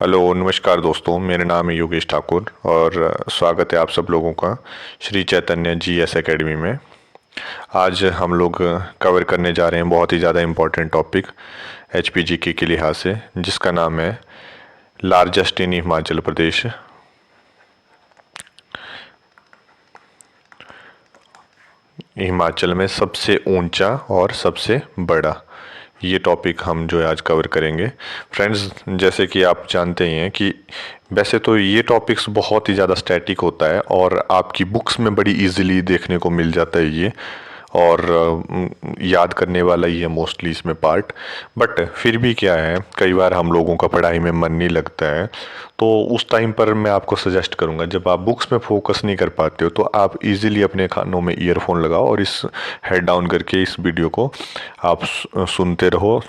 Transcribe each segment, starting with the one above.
Hello नमस्कार दोस्तों, मेरा नाम है योगेश ठाकुर और स्वागत है आप सब लोगों का श्री चैतन्य जीएस एकेडमी में। आज हम लोग कवर करने जा रहे हैं बहुत ही ज़्यादा इम्पोर्टेंट टॉपिक एचपीजीके के लिहाज से, जिसका नाम है लार्जेस्ट इन हिमाचल प्रदेश। हिमाचल में सबसे ऊंचा और सबसे बड़ा, ये टॉपिक हम जो है आज कवर करेंगे। फ्रेंड्स, जैसे कि आप जानते ही हैं कि वैसे तो ये टॉपिक्स बहुत ही ज़्यादा स्टैटिक होता है और आपकी बुक्स में बड़ी इजीली देखने को मिल जाता है ये, और याद करने वाला ही है मोस्टली इसमें पार्ट। बट फिर भी क्या है, कई बार हम लोगों का पढ़ाई में मन नहीं लगता है, तो उस टाइम पर मैं आपको सजेस्ट करूंगा, जब आप बुक्स में फोकस नहीं कर पाते हो तो आप इजीली अपने कानों में ईयरफोन लगाओ और इस हेड डाउन करके इस वीडियो को आप सुनते रहो।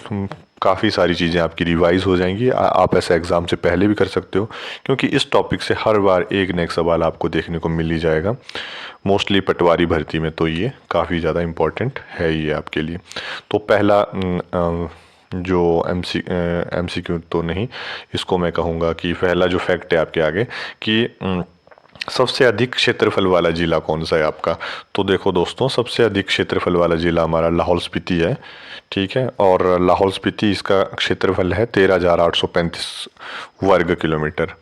काफ़ी सारी चीज़ें आपकी रिवाइज हो जाएंगी। आप ऐसा एग्ज़ाम से पहले भी कर सकते हो, क्योंकि इस टॉपिक से हर बार एक न एक सवाल आपको देखने को मिल ही जाएगा। मोस्टली पटवारी भर्ती में तो ये काफ़ी ज़्यादा इम्पोर्टेंट है ये आपके लिए। तो पहला जो एमसीक्यू तो नहीं, इसको मैं कहूँगा कि पहला जो फैक्ट है आपके आगे कि सबसे अधिक क्षेत्रफल वाला ज़िला कौन सा है आपका। तो देखो दोस्तों, सबसे अधिक क्षेत्रफल वाला ज़िला हमारा लाहौल स्पीति है, ठीक है। और लाहौल स्पीति, इसका क्षेत्रफल है 13,835 वर्ग किलोमीटर।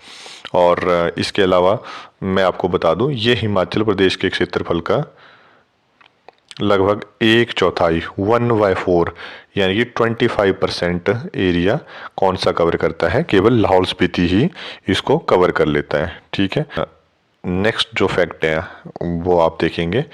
और इसके अलावा मैं आपको बता दूं, ये हिमाचल प्रदेश के क्षेत्रफल का लगभग एक चौथाई 1/4 यानी कि 25% एरिया कौन सा कवर करता है, केवल लाहौल स्पीति ही इसको कवर कर लेता है, ठीक है। नेक्स्ट जो फैक्ट है वो आप देखेंगे,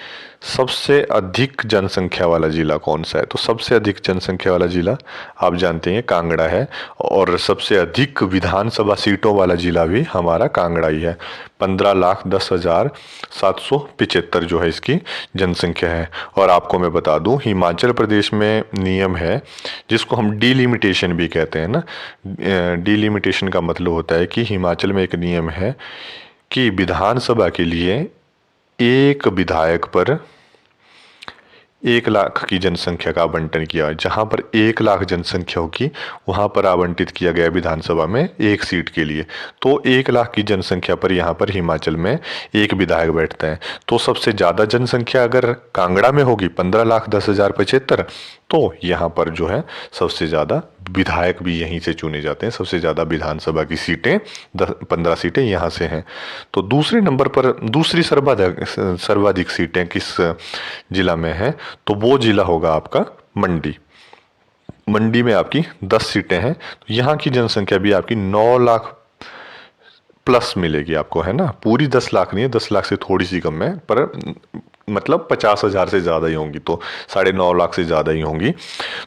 सबसे अधिक जनसंख्या वाला ज़िला कौन सा है। तो सबसे अधिक जनसंख्या वाला ज़िला आप जानते हैं कांगड़ा है, और सबसे अधिक विधानसभा सीटों वाला ज़िला भी हमारा कांगड़ा ही है। 15,10,775 जो है इसकी जनसंख्या है। और आपको मैं बता दूं, हिमाचल प्रदेश में नियम है जिसको हम डीलिमिटेशन भी कहते हैं ना। डीलिमिटेशन का मतलब होता है कि हिमाचल में एक नियम है कि विधानसभा के लिए एक विधायक पर 1 लाख की जनसंख्या का आवंटन किया। जहां पर 1 लाख जनसंख्या होगी वहां पर आवंटित किया गया विधानसभा में एक सीट के लिए। तो 1 लाख की जनसंख्या पर यहाँ पर हिमाचल में एक विधायक बैठता है। तो सबसे ज़्यादा जनसंख्या अगर कांगड़ा में होगी 15,10,075, तो यहाँ पर जो है सबसे ज़्यादा विधायक भी यहीं से चुने जाते हैं। सबसे ज़्यादा विधानसभा की सीटें 15 सीटें यहाँ से हैं। तो दूसरे नंबर पर दूसरी सर्वाधिक सीटें किस जिला में हैं, तो वो जिला होगा आपका मंडी। मंडी में आपकी 10 सीटें हैं। तो यहाँ की जनसंख्या भी आपकी 9 लाख प्लस मिलेगी आपको, है ना। पूरी 10 लाख नहीं है, 10 लाख से थोड़ी सी कम है, पर मतलब 50,000 से ज़्यादा ही होंगी, तो 9.5 लाख से ज़्यादा ही होंगी।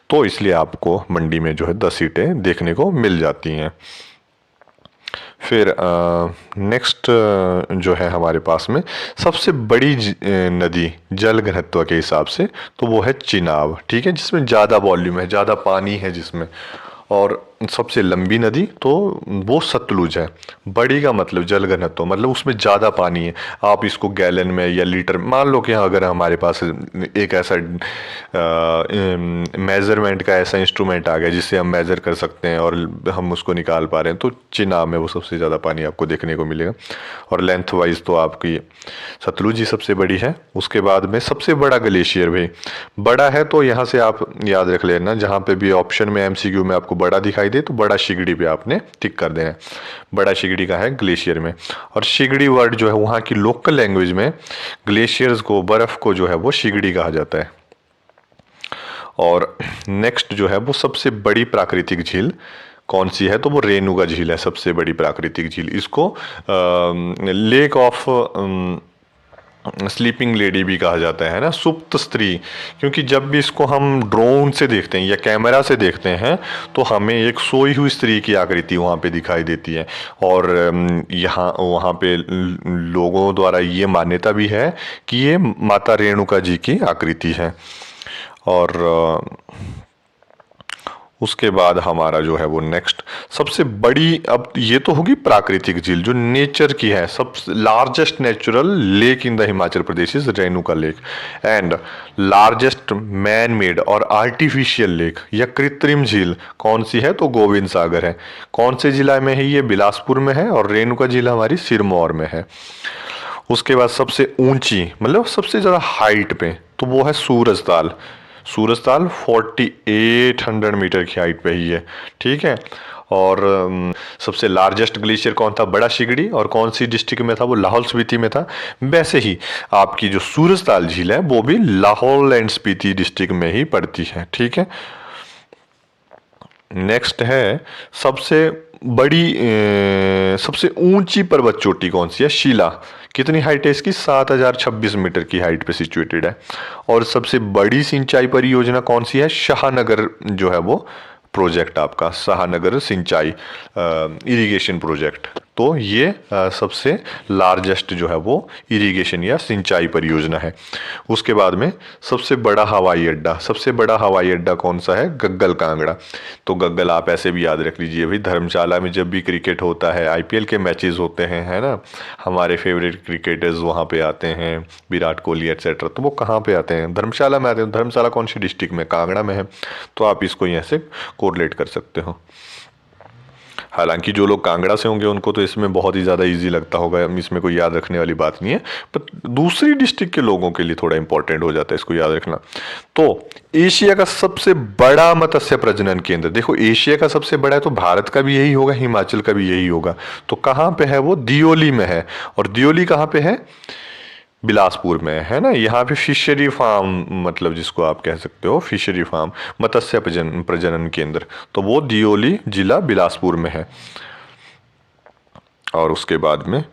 तो इसलिए आपको मंडी में जो है 10 सीटें देखने को मिल जाती हैं। फिर नेक्स्ट जो है हमारे पास में सबसे बड़ी नदी जल घनत्व के हिसाब से, तो वो है चिनाब, ठीक है, जिसमें ज़्यादा वॉल्यूम है, ज़्यादा पानी है जिसमें। और सबसे लंबी नदी तो वो सतलुज है। बड़ी का मतलब जल घनत्व, मतलब उसमें ज़्यादा पानी है। आप इसको गैलन में या लीटर, मान लो कि अगर हमारे पास एक ऐसा मेज़रमेंट का ऐसा इंस्ट्रूमेंट आ गया जिससे हम मेज़र कर सकते हैं और हम उसको निकाल पा रहे हैं, तो चिनाब में वो सबसे ज़्यादा पानी आपको देखने को मिलेगा। और लेंथ वाइज तो आपकी सतलुज ही सबसे बड़ी है। उसके बाद में सबसे बड़ा ग्लेशियर भी बड़ा है, तो यहाँ से आप याद रख लेना, जहाँ पे भी ऑप्शन में एमसीक्यू में आपको बड़ा दिखाई दे तो बड़ा शिगड़ी पे आपने टिक कर देना है। बड़ा शिगड़ी का है ग्लेशियर में। और शिगड़ी वर्ड जो है वहाँ की लोकल लैंग्वेज में ग्लेशियर्स को, बर्फ़ को जो है वो शिगड़ी कहा जाता है। और नेक्स्ट जो है वो सबसे बड़ी प्राकृतिक झील कौन सी है, तो वो रेणुका झील है, सबसे बड़ी प्राकृतिक झील। इसको लेक ऑफ स्लीपिंग लेडी भी कहा जाता है ना, सुप्त स्त्री, क्योंकि जब भी इसको हम ड्रोन से देखते हैं या कैमरा से देखते हैं तो हमें एक सोई हुई स्त्री की आकृति वहाँ पे दिखाई देती है। और यहाँ वहाँ पे लोगों द्वारा ये मान्यता भी है कि ये माता रेणुका जी की आकृति है। और उसके बाद हमारा जो है वो नेक्स्ट सबसे बड़ी, अब ये तो होगी प्राकृतिक झील जो नेचर की है, सब largest natural lake in the Himachal Pradesh is Renuka lake. And largest man made और आर्टिफिशियल लेक या कृत्रिम झील कौन सी है, तो गोविंद सागर है। कौन से जिला में है ये, बिलासपुर में है, और रेणुका झील हमारी सिरमौर में है। उसके बाद सबसे ऊंची मतलब सबसे ज़्यादा हाइट पे, तो वो है सूरजताल। सूरजताल 4800 मीटर की हाइट पे ही है, ठीक है। और सबसे लार्जेस्ट ग्लेशियर कौन था, बड़ा शिगड़ी, और कौन सी डिस्ट्रिक्ट में था, वो लाहौल स्पीति में था। वैसे ही आपकी जो सूरजताल झील है वो भी लाहौल एंड स्पीति डिस्ट्रिक्ट में ही पड़ती है, ठीक है। नेक्स्ट है सबसे बड़ी सबसे ऊंची पर्वत चोटी कौन सी है, शिला। कितनी हाइट है इसकी, 7026 मीटर की हाइट पे सिचुएटेड है। और सबसे बड़ी सिंचाई परियोजना कौन सी है, शाहनगर जो है वो प्रोजेक्ट आपका, शाहनगर सिंचाई इरिगेशन प्रोजेक्ट। तो ये सबसे लार्जेस्ट जो है वो इरिगेशन या सिंचाई परियोजना है। उसके बाद में सबसे बड़ा हवाई अड्डा, सबसे बड़ा हवाई अड्डा कौन सा है, गग्गल कांगड़ा। तो गग्गल आप ऐसे भी याद रख लीजिए भाई, धर्मशाला में जब भी क्रिकेट होता है, आईपीएल के मैचेस होते हैं, है ना, हमारे फेवरेट क्रिकेटर्स वहाँ पे आते हैं, विराट कोहली एट्सेट्रा, तो वो कहाँ पे आते हैं, धर्मशाला में आते हैं। धर्मशाला कौन सी डिस्ट्रिक्ट में, कांगड़ा में है। तो आप इसको यहाँ से कोरिलेट कर सकते हो। हालांकि जो लोग कांगड़ा से होंगे उनको तो इसमें बहुत ही ज़्यादा इजी लगता होगा, इसमें कोई याद रखने वाली बात नहीं है, पर दूसरी डिस्ट्रिक्ट के लोगों के लिए थोड़ा इंपॉर्टेंट हो जाता है इसको याद रखना। तो एशिया का सबसे बड़ा मत्स्य प्रजनन केंद्र, देखो एशिया का सबसे बड़ा है तो भारत का भी यही होगा, हिमाचल का भी यही होगा। तो कहाँ पे है वो, दियोली में है। और दियोली कहाँ पे है, बिलासपुर में, है ना। यहाँ पे फिशरी फार्म, मतलब जिसको आप कह सकते हो फिशरी फार्म, मत्स्य प्रजनन केंद्र, तो वो दियोली जिला बिलासपुर में है। और उसके बाद में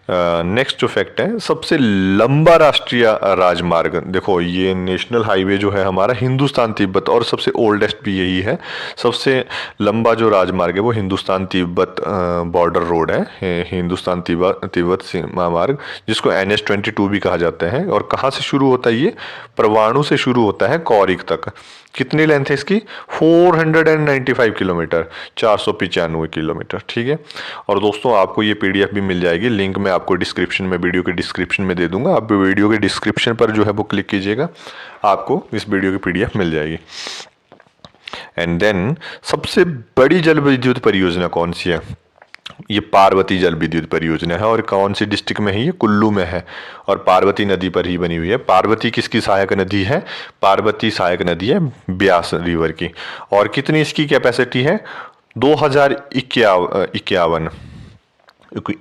नेक्स्ट जो फैक्ट है, सबसे लंबा राष्ट्रीय राजमार्ग, देखो ये नेशनल हाईवे जो है हमारा हिंदुस्तान तिब्बत, और सबसे ओल्डेस्ट भी यही है। सबसे लंबा जो राजमार्ग है वो हिंदुस्तान तिब्बत बॉर्डर रोड है, हिंदुस्तान तिब्बत सीमा मार्ग, जिसको NH-22 भी कहा जाता है। और कहाँ से शुरू होता है ये, परवाणु से शुरू होता है कौरिक तक। कितनी लेंथ है इसकी, 495 किलोमीटर, 495 किलोमीटर, ठीक है। और दोस्तों आपको ये PDF भी मिल जाएगी, लिंक मैं आपको डिस्क्रिप्शन में, वीडियो के डिस्क्रिप्शन में दे दूंगा। आप वीडियो के डिस्क्रिप्शन पर जो है वो क्लिक कीजिएगा, आपको इस वीडियो की PDF मिल जाएगी। एंड देन सबसे बड़ी जल विद्युत परियोजना कौन सी है, ये पार्वती जल विद्युत परियोजना है। और कौन सी डिस्ट्रिक्ट में है, ये कुल्लू में है, और पार्वती नदी पर ही बनी हुई है। पार्वती किसकी सहायक नदी है, पार्वती सहायक नदी है ब्यास रिवर की। और कितनी इसकी कैपेसिटी है, 2051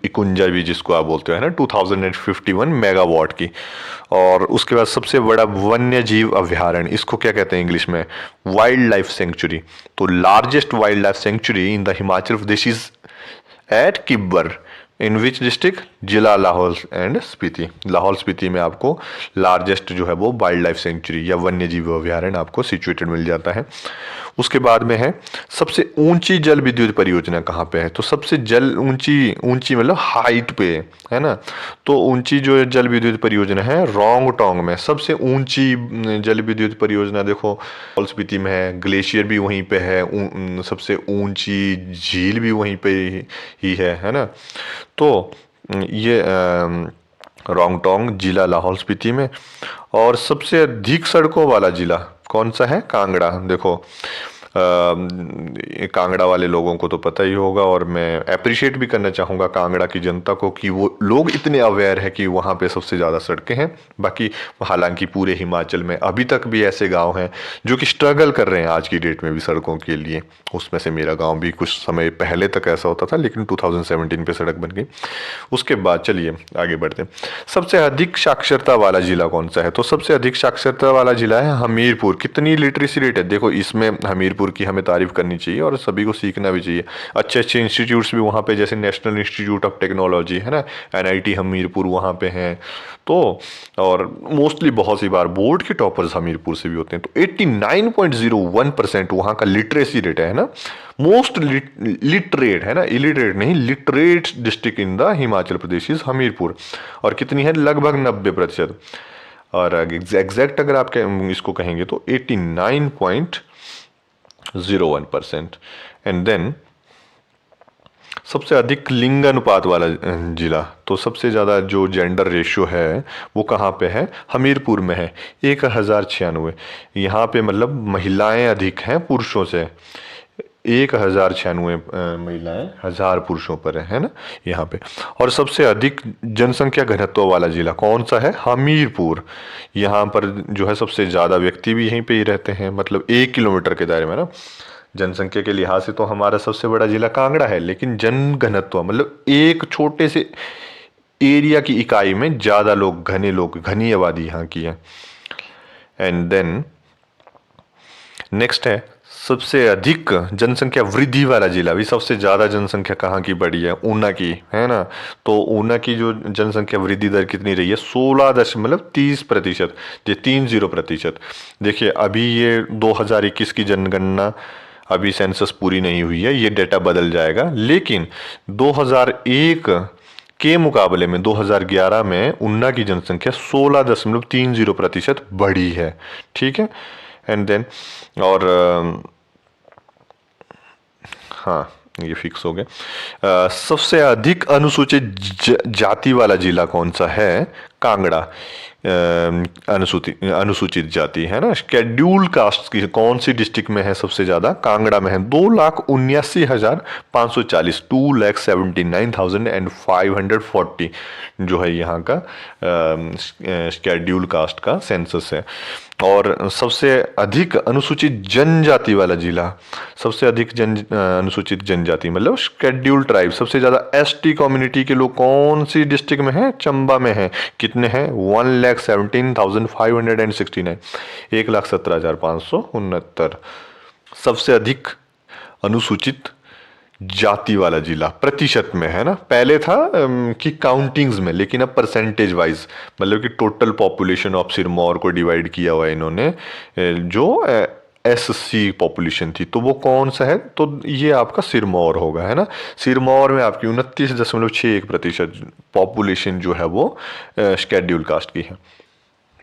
इकुंजा भी जिसको आप बोलते हो, है ना, 2051 मेगावाट की। और उसके बाद सबसे बड़ा वन्य जीव अभ्यारण्य, इसको क्या कहते हैं इंग्लिश में, वाइल्ड लाइफ सेंचुरी। तो largest wildlife sanctuary in the Himachal Pradesh is at Kibber, in which district, जिला लाहौल एंड स्पीति। लाहौल स्पीति में आपको लार्जेस्ट जो है वो वाइल्ड लाइफ सेंचुरी या वन्य जीव अभ्यारण्य आपको सिचुएटेड मिल जाता है। उसके बाद में है सबसे ऊंची जल विद्युत परियोजना कहाँ पे है, तो सबसे जल ऊंची ऊंची मतलब हाइट पे, है ना। तो ऊंची जो जल विद्युत परियोजना है रोंगटोंग में, सबसे ऊंची जल विद्युत परियोजना देखो लाहौल स्पीति में है, ग्लेशियर भी वहीं पे है, सबसे ऊंची झील भी वहीं पे ही है ना। तो ये रोंगटोंग जिला लाहौल स्पीति में। और सबसे अधिक सड़कों वाला जिला कौन सा है, कांगड़ा। देखो कांगड़ा वाले लोगों को तो पता ही होगा, और मैं अप्रिशिएट भी करना चाहूँगा कांगड़ा की जनता को कि वो लोग इतने अवेयर है कि वहाँ पे सबसे ज़्यादा सड़कें हैं। बाकी हालांकि पूरे हिमाचल में अभी तक भी ऐसे गांव हैं जो कि स्ट्रगल कर रहे हैं आज की डेट में भी सड़कों के लिए। उसमें से मेरा गाँव भी कुछ समय पहले तक ऐसा होता था, लेकिन 2017 पे सड़क बन गई। उसके बाद चलिए आगे बढ़ते हैं। सबसे अधिक साक्षरता वाला जिला कौन सा है, तो सबसे अधिक साक्षरता वाला जिला है हमीरपुर। कितनी लिटरेसी रेट है, देखो इसमें हमीरपुर की हमें तारीफ करनी चाहिए और सभी को सीखना भी चाहिए। अच्छे अच्छे इंस्टीट्यूट्स भी वहाँ पे, जैसे नेशनल इंस्टीट्यूट ऑफ टेक्नोलॉजी, है ना, NIT हमीरपुर वहाँ पे हैं। तो और मोस्टली बहुत सी बार बोर्ड के टॉपर्स हमीरपुर से भी होते हैं। तो 89.01% वहाँ का लिटरेसी रेट है ना। मोस्ट लिटरेट है ना, इलिटरेट नहीं, literate district in the Himachal Pradesh is Hamirpur. और कितनी है, लगभग 90%। और एग्जैक्ट अगर आप इसको कहेंगे तो 89.01 0.01%। एंड देन सबसे अधिक लिंग अनुपात वाला जिला, तो सबसे ज़्यादा जो जेंडर रेशियो है वो कहाँ पे है? हमीरपुर में है, 1096। यहाँ पे मतलब महिलाएं अधिक हैं पुरुषों से, 1096 महिलाएं 1000 पुरुषों पर है ना यहाँ पे। और सबसे अधिक जनसंख्या घनत्व वाला जिला कौन सा है? हमीरपुर। यहाँ पर जो है सबसे ज़्यादा व्यक्ति भी यहीं पे ही रहते हैं, मतलब 1 किलोमीटर के दायरे में ना। जनसंख्या के लिहाज से तो हमारा सबसे बड़ा जिला कांगड़ा है, लेकिन जन घनत्व मतलब एक छोटे से एरिया की इकाई में ज़्यादा लोग, घनी आबादी यहाँ की है। एंड देन नेक्स्ट है सबसे अधिक जनसंख्या वृद्धि वाला जिला, भी सबसे ज़्यादा जनसंख्या कहाँ की बढ़ी है? ऊना की, है ना। तो ऊना की जो जनसंख्या वृद्धि दर कितनी रही है? 16.30%, ये 30%। देखिए अभी ये 2021 की जनगणना, अभी सेंसस पूरी नहीं हुई है, ये डेटा बदल जाएगा, लेकिन 2001 के मुकाबले में 2011 में ऊना की जनसंख्या 16.30% बढ़ी है। ठीक है। एंड देन और हाँ ये फिक्स हो गया। सबसे अधिक अनुसूचित जाति वाला जिला कौन सा है? कांगड़ा। अनुसूचित जाति है ना, शेड्यूल्ड कास्ट की कौन सी डिस्ट्रिक्ट में है सबसे ज़्यादा? कांगड़ा में है, 2,79,540, 2,79,540 जो है यहाँ का शेड्यूल्ड कास्ट का सेंसस है। और सबसे अधिक अनुसूचित जनजाति वाला जिला, सबसे अधिक अनुसूचित जनजाति मतलब शेड्यूल्ड ट्राइब, सबसे ज़्यादा एसटी कम्युनिटी के लोग कौन सी डिस्ट्रिक्ट में है? चंबा में है। कितने हैं? 1,17,569, 1,17,569। सबसे अधिक अनुसूचित जाति वाला जिला प्रतिशत में है ना, पहले था कि काउंटिंग्स में, लेकिन अब परसेंटेज वाइज, मतलब कि टोटल पॉपुलेशन ऑफ सिरमौर को डिवाइड किया हुआ है इन्होंने, जो एससी पॉपुलेशन थी, तो वो कौन सा है? तो ये आपका सिरमौर होगा, है ना। सिरमौर में आपकी 29.61% पॉपुलेशन जो है वो शेड्यूल कास्ट की है।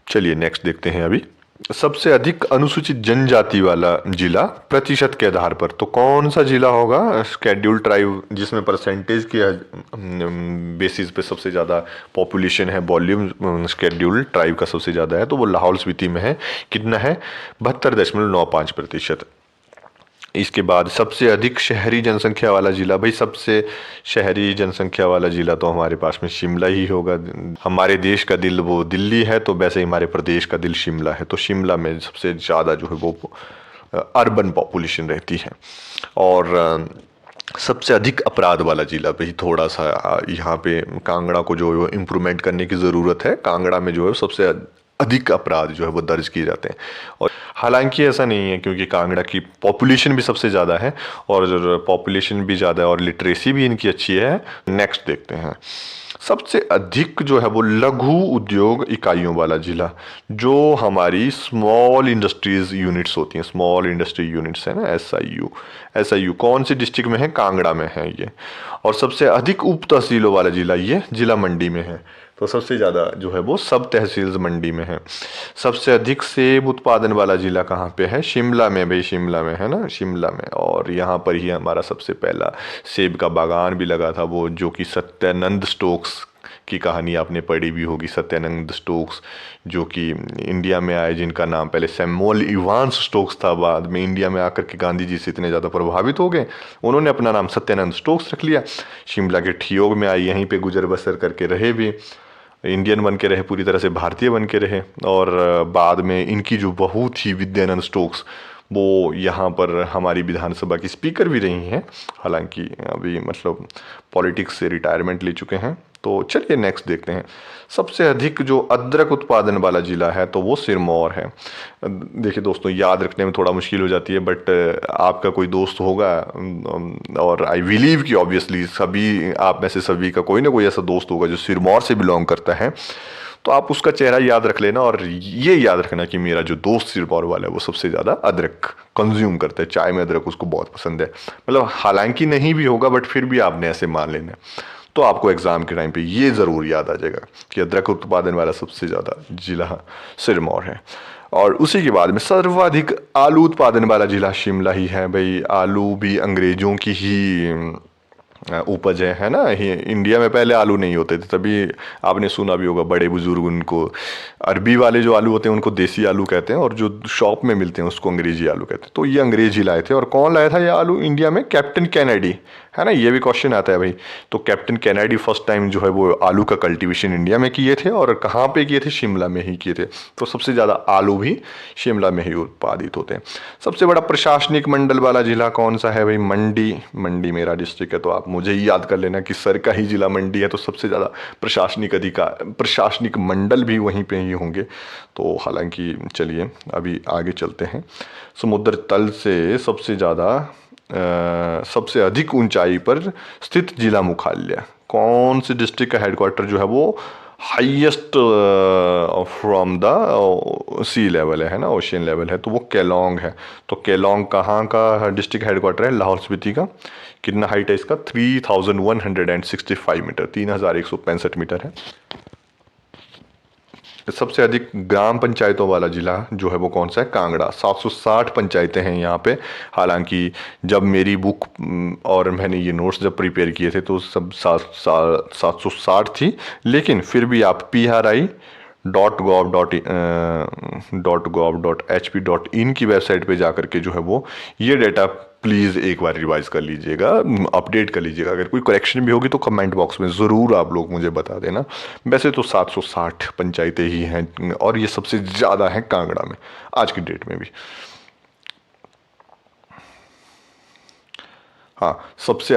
चलिए नेक्स्ट देखते हैं अभी। सबसे अधिक अनुसूचित जनजाति वाला जिला प्रतिशत के आधार पर, तो कौन सा जिला होगा? शेड्यूल ट्राइब जिसमें परसेंटेज के बेसिस पे सबसे ज़्यादा पॉपुलेशन है, वॉल्यूम शेड्यूल ट्राइब का सबसे ज़्यादा है, तो वो लाहौल स्पीति में है। कितना है? 72.95%। इसके बाद सबसे अधिक शहरी जनसंख्या वाला जिला, भाई सबसे शहरी जनसंख्या वाला जिला तो हमारे पास में शिमला ही होगा। हमारे देश का दिल वो दिल्ली है, तो वैसे ही हमारे प्रदेश का दिल शिमला है, तो शिमला में सबसे ज़्यादा जो है वो अर्बन पॉपुलेशन रहती है। और सबसे अधिक अपराध वाला जिला, भाई थोड़ा सा यहाँ पे कांगड़ा को जो इम्प्रूवमेंट करने की ज़रूरत है। कांगड़ा में जो है सबसे अधिक अपराध जो है वो दर्ज किए जाते हैं। और हालांकि ऐसा नहीं है, क्योंकि कांगड़ा की पॉपुलेशन भी सबसे ज़्यादा है, और पॉपुलेशन भी ज़्यादा है और लिटरेसी भी इनकी अच्छी है। नेक्स्ट देखते हैं। सबसे अधिक जो है वो लघु उद्योग इकाइयों वाला जिला, जो हमारी स्मॉल इंडस्ट्रीज यूनिट्स होती हैं, स्मॉल इंडस्ट्री यूनिट्स है ना, एसआईयू कौन सी डिस्ट्रिक्ट में है? कांगड़ा में है ये। और सबसे अधिक उप तहसीलों वाला जिला, ये जिला मंडी में है, तो सबसे ज़्यादा जो है वो सब तहसील मंडी में है। सबसे अधिक सेब उत्पादन वाला जिला कहाँ पे है? शिमला में, भाई शिमला में है ना, शिमला में। और यहाँ पर ही हमारा सबसे पहला सेब का बागान भी लगा था, वो जो कि सत्यानंद स्टोक्स की कहानी आपने पढ़ी भी होगी। सत्यानंद स्टोक्स जो कि इंडिया में आए, जिनका नाम पहले सैमुअल इवांस स्टोक्स था, बाद में इंडिया में आकर के गांधी जी से इतने ज़्यादा प्रभावित हो गए, उन्होंने अपना नाम सत्यानंद स्टोक्स रख लिया। शिमला के ठियोग में आए, यहीं पे गुजर बसर करके रहे भी, इंडियन बन के रहे, पूरी तरह से भारतीय बन के रहे। और बाद में इनकी जो बहू थी विद्यानंद स्टोक्स, वो यहाँ पर हमारी विधानसभा की स्पीकर भी रही हैं, हालांकि अभी मतलब पॉलिटिक्स से रिटायरमेंट ले चुके हैं। तो चलिए नेक्स्ट देखते हैं। सबसे अधिक जो अदरक उत्पादन वाला जिला है, तो वो सिरमौर है। देखिए दोस्तों, याद रखने में थोड़ा मुश्किल हो जाती है, बट आपका कोई दोस्त होगा, और आई बिलीव कि ऑब्वियसली सभी आप में से सभी का कोई ना कोई ऐसा दोस्त होगा जो सिरमौर से बिलोंग करता है, तो आप उसका चेहरा याद रख लेना, और ये याद रखना कि मेरा जो दोस्त सिरमौर वाला है वो सबसे ज़्यादा अदरक कंज्यूम करता है, चाय में अदरक उसको बहुत पसंद है। मतलब हालांकि नहीं भी होगा, बट फिर भी आपने ऐसे मान लेना, तो आपको एग्ज़ाम के टाइम पे ये ज़रूर याद आ जाएगा कि अदरक उत्पादन वाला सबसे ज़्यादा जिला सिरमौर है। और उसी के बाद में सर्वाधिक आलू उत्पादन वाला जिला शिमला ही है भाई। आलू भी अंग्रेजों की ही उपज है ना। इंडिया में पहले आलू नहीं होते थे, तभी आपने सुना भी होगा बड़े बुजुर्ग उनको, अरबी वाले जो आलू होते हैं उनको देसी आलू कहते हैं, और जो शॉप में मिलते हैं उसको अंग्रेजी आलू कहते हैं। तो ये अंग्रेज ही लाए थे। और कौन लाया था ये आलू इंडिया में? कैप्टन कैनेडी, है ना। ये भी क्वेश्चन आता है भाई। तो कैप्टन कैनेडी फर्स्ट टाइम जो है वो आलू का कल्टीवेशन इंडिया में किए थे, और कहाँ पे किए थे? शिमला में ही किए थे। तो सबसे ज़्यादा आलू भी शिमला में ही उत्पादित होते हैं। सबसे बड़ा प्रशासनिक मंडल वाला जिला कौन सा है भाई? मंडी। मंडी मेरा डिस्ट्रिक्ट है, तो आप मुझे ही याद कर लेना कि सर का ही जिला मंडी है, तो सबसे ज़्यादा प्रशासनिक मंडल भी वहीं पे ही होंगे। तो हालांकि चलिए अभी आगे चलते हैं। समुद्र तल से सबसे अधिक ऊंचाई पर स्थित जिला मुख्यालय कौन से डिस्ट्रिक्ट का हेडक्वार्टर जो है वो highest from the sea level है ना, ओशियन लेवल है, तो वो केलोंग है। तो केलोंग कहाँ का डिस्ट्रिक्ट हेडक्वार्टर है? लाहौल स्पीति का। कितना हाइट है इसका? 3165 मीटर, 3165 मीटर है। सबसे अधिक ग्राम पंचायतों वाला जिला जो है वो कौन सा है? कांगड़ा। 760 पंचायतें हैं यहाँ पे। हालांकि जब मेरी बुक और मैंने ये नोट्स जब प्रिपेयर किए थे तो सब 760 थी, लेकिन फिर भी आप PRI.gov.hp.in की वेबसाइट पे जा करके जो है वो ये डेटा प्लीज़ एक बार रिवाइज कर लीजिएगा, अपडेट कर लीजिएगा। अगर कोई करेक्शन भी होगी तो कमेंट बॉक्स में ज़रूर आप लोग मुझे बता देना। वैसे तो 760 पंचायतें ही हैं, और ये सबसे ज़्यादा हैं कांगड़ा में आज की डेट में भी। हाँ, सबसे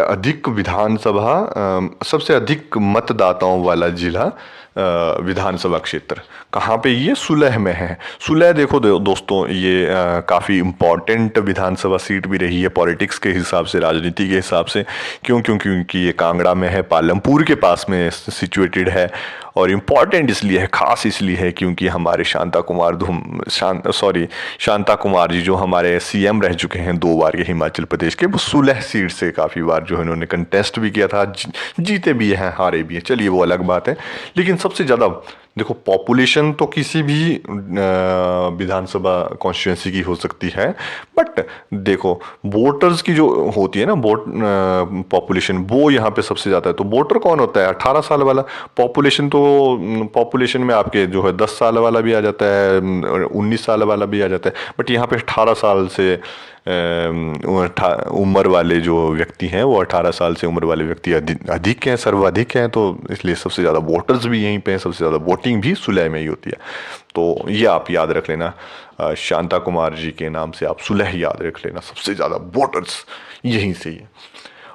अधिक मतदाताओं वाला जिला विधानसभा क्षेत्र कहाँ पे? ये सुलह में है। सुलह देखो दोस्तों, ये काफ़ी इम्पॉर्टेंट विधानसभा सीट भी रही है पॉलिटिक्स के हिसाब से, राजनीति के हिसाब से। क्योंकि ये कांगड़ा में है, पालमपुर के पास में सिचुएटेड है। और इम्पॉर्टेंट इसलिए है, ख़ास इसलिए है क्योंकि हमारे शांता कुमार जी जो हमारे सीएम रह चुके हैं 2 बार के हिमाचल प्रदेश के, वो सुलह सीट से काफ़ी बार जो है उन्होंने कंटेस्ट भी किया था, जीते भी हैं, हारे भी हैं। चलिए वो अलग बात है। लेकिन सबसे ज़्यादा देखो, पॉपुलेशन तो किसी भी विधानसभा कॉन्स्टिट्यूंसी की हो सकती है, बट देखो वोटर्स की जो होती है ना, पॉपुलेशन, वो यहाँ पे सबसे ज़्यादा है। तो वोटर कौन होता है? 18 साल वाला। पॉपुलेशन में आपके जो है 10 साल वाला भी आ जाता है, 19 साल वाला भी आ जाता है, बट यहाँ पे 18 साल से उम्र वाले जो व्यक्ति हैं वो 18 साल से उम्र वाले व्यक्ति अधिक हैं, सर्वाधिक हैं। तो इसलिए सबसे ज़्यादा वोटर्स भी यहीं पे हैं, सबसे ज़्यादा वोटिंग भी सुलह में ही होती है। तो ये आप याद रख लेना, शांता कुमार जी के नाम से आप सुलह याद रख लेना। सबसे ज़्यादा वोटर्स यहीं से ही है।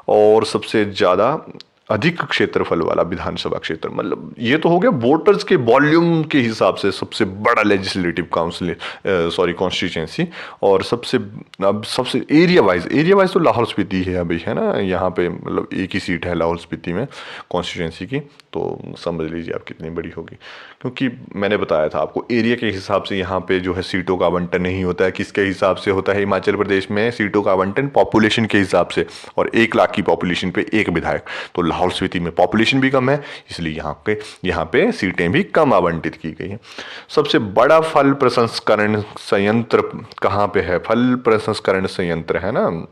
और सबसे ज़्यादा अधिक क्षेत्रफल वाला विधानसभा क्षेत्र, मतलब ये तो हो गया वोटर्स के वॉल्यूम के हिसाब से सबसे बड़ा लेजिस्लेटिव कॉन्स्टिट्यूंसी। और सबसे एरिया वाइज तो लाहौल स्पीति है अभी, है ना। यहाँ पे मतलब एक ही सीट है लाहौल स्पीति में कॉन्स्टिट्यूंसी की, तो समझ लीजिए आप कितनी बड़ी होगी। क्योंकि मैंने बताया था आपको, एरिया के हिसाब से यहाँ पे जो है सीटों का आवंटन नहीं होता है। किसके हिसाब से होता है हिमाचल प्रदेश में सीटों का आवंटन? पॉपुलेशन के हिसाब से, और 1 लाख की पॉपुलेशन पे एक विधायक। तो लाहौल स्पीति में पॉपुलेशन भी कम है, इसलिए यहाँ पे सीटें भी कम आवंटित की गई हैं। सबसे बड़ा फल प्रसंस्करण संयंत्र कहाँ पे है? फल प्रसंस्करण संयंत्र है ना,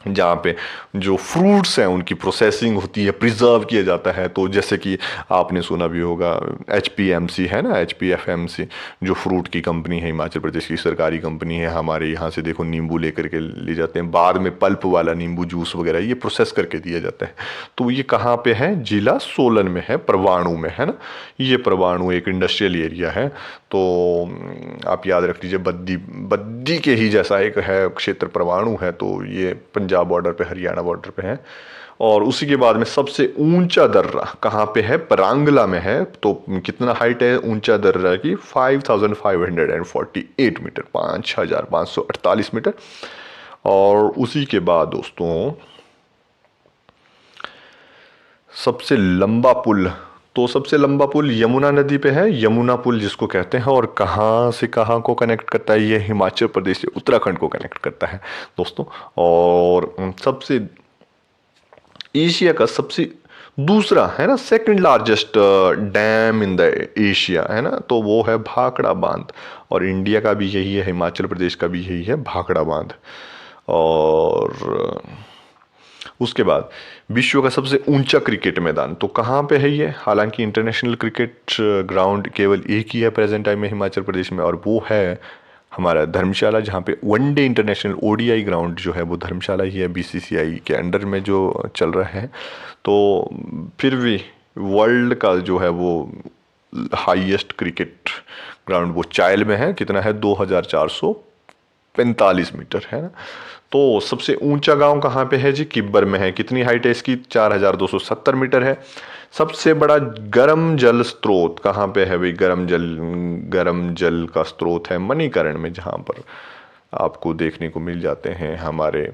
जहाँ पे जो फ्रूट्स हैं उनकी प्रोसेसिंग होती है, प्रिजर्व किया जाता है। तो जैसे कि आपने सुना भी होगा HPMC है ना, HPFMC, जो फ्रूट की कंपनी है, हिमाचल प्रदेश की सरकारी कंपनी है। हमारे यहाँ से देखो नींबू लेकर के ले जाते हैं, बाद में पल्प वाला नींबू जूस वगैरह ये प्रोसेस करके दिया जाता है। तो ये कहाँ पे है? जिला सोलन में है, परवाणु में, है ना। ये परवाणु एक इंडस्ट्रियल एरिया है। तो आप याद रख लीजिए, बद्दी के ही जैसा एक है क्षेत्र परवाणु है। तो ये पंजाब बॉर्डर पे, हरियाणा बॉर्डर पे है। और उसी के बाद में सबसे ऊंचा दर्रा कहाँ पे है? परांगला में है। तो कितना हाइट है ऊंचा दर्रा की? 5548 मीटर, 5548 मीटर। और उसी के बाद दोस्तों सबसे लंबा पुल, तो सबसे लंबा पुल यमुना नदी पे है, यमुना पुल जिसको कहते हैं। और कहाँ से कहाँ को कनेक्ट करता है? ये हिमाचल प्रदेश से उत्तराखंड को कनेक्ट करता है दोस्तों। और सबसे एशिया का सबसे दूसरा है ना second largest dam in the Asia है ना, तो वो है भाखड़ा बांध। और इंडिया का भी यही है, हिमाचल प्रदेश का भी यही है, भाखड़ा बांध। और उसके बाद विश्व का सबसे ऊंचा क्रिकेट मैदान तो कहाँ पे है ये? हालांकि इंटरनेशनल क्रिकेट ग्राउंड केवल एक ही है प्रेजेंट टाइम में हिमाचल प्रदेश में, और वो है हमारा धर्मशाला, जहाँ पे वनडे इंटरनेशनल ओडीआई ग्राउंड जो है वो धर्मशाला ही है, बीसीसीआई के अंडर में जो चल रहा है। तो फिर भी वर्ल्ड का जो है वो हाईएस्ट क्रिकेट ग्राउंड वो चायल में है, कितना है 2445 मीटर है ना। तो सबसे ऊंचा गांव कहाँ पे है जी? किब्बर में है। कितनी हाइट है इसकी? 4270 मीटर है। सबसे बड़ा गर्म जल स्रोत कहाँ पे है भाई? गर्म जल का स्रोत है मणिकरण में, जहाँ पर आपको देखने को मिल जाते हैं हमारे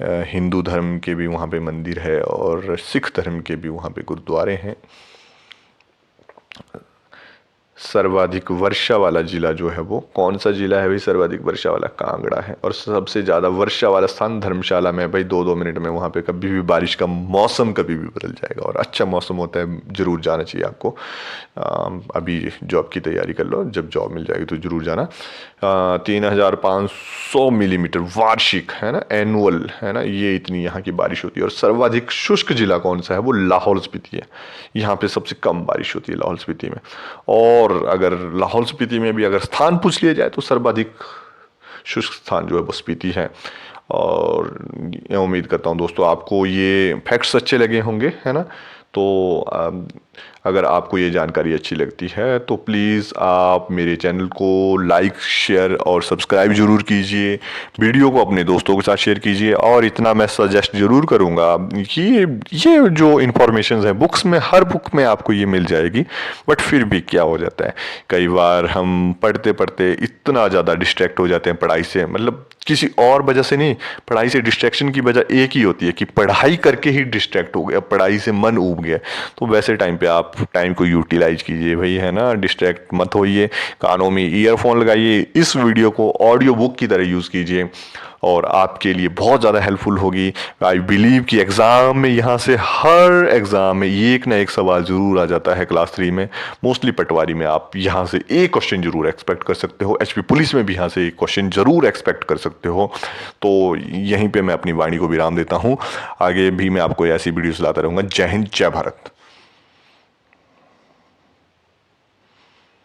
हिंदू धर्म के भी वहाँ पे मंदिर है और सिख धर्म के भी वहाँ पे गुरुद्वारे हैं। सर्वाधिक वर्षा वाला जिला जो है वो कौन सा जिला है भाई? सर्वाधिक वर्षा वाला कांगड़ा है। और सबसे ज़्यादा वर्षा वाला स्थान धर्मशाला में भाई। 2-2 मिनट में वहाँ पे कभी भी बारिश का मौसम कभी भी बदल जाएगा, और अच्छा मौसम होता है, ज़रूर जाना चाहिए आपको। अभी जॉब की तैयारी कर लो, जब जॉब मिल जाएगी तो ज़रूर जाना। 3500 मिलीमीटर वार्षिक है ना, एनुअल है ना, ये इतनी यहाँ की बारिश होती है। और सर्वाधिक शुष्क जिला कौन सा है? वो लाहौल स्पीति है। यहाँ पे सबसे कम बारिश होती है लाहौल स्पीति में। और अगर लाहौल स्पीति में भी अगर स्थान पूछ लिया जाए तो सर्वाधिक शुष्क स्थान जो है वो स्पीति है। और मैं उम्मीद करता हूँ दोस्तों आपको ये फैक्ट्स अच्छे लगे होंगे, है ना। तो अगर आपको ये जानकारी अच्छी लगती है तो प्लीज़ आप मेरे चैनल को लाइक, शेयर और सब्सक्राइब ज़रूर कीजिए। वीडियो को अपने दोस्तों के साथ शेयर कीजिए। और इतना मैं सजेस्ट ज़रूर करूँगा कि ये जो इन्फॉर्मेशन है बुक्स में, हर बुक में आपको ये मिल जाएगी। बट फिर भी क्या हो जाता है, कई बार हम पढ़ते पढ़ते इतना ज़्यादा डिस्ट्रैक्ट हो जाते हैं पढ़ाई से, मतलब किसी और वजह से नहीं, पढ़ाई से डिस्ट्रैक्शन की वजह एक ही होती है कि पढ़ाई करके ही डिस्ट्रैक्ट हो गया, पढ़ाई से मन ऊब गया। तो वैसे टाइम पे आप टाइम को यूटिलाइज कीजिए भाई, है ना, डिस्ट्रैक्ट मत होइए। कानों में ईयरफोन लगाइए, इस वीडियो को ऑडियो बुक की तरह यूज़ कीजिए और आपके लिए बहुत ज़्यादा हेल्पफुल होगी। आई बिलीव कि एग्ज़ाम में, यहाँ से हर एग्ज़ाम में एक ना एक सवाल ज़रूर आ जाता है क्लास 3 में। मोस्टली पटवारी में आप यहाँ से एक क्वेश्चन ज़रूर एक्सपेक्ट कर सकते हो। एचपी पुलिस में भी यहाँ से एक क्वेश्चन ज़रूर एक्सपेक्ट कर सकते हो। तो यहीं पे मैं अपनी वाणी को विराम देता हूँ। आगे भी मैं आपको ऐसी वीडियोस लाता रहूँगा। जय हिंद, जय भारत।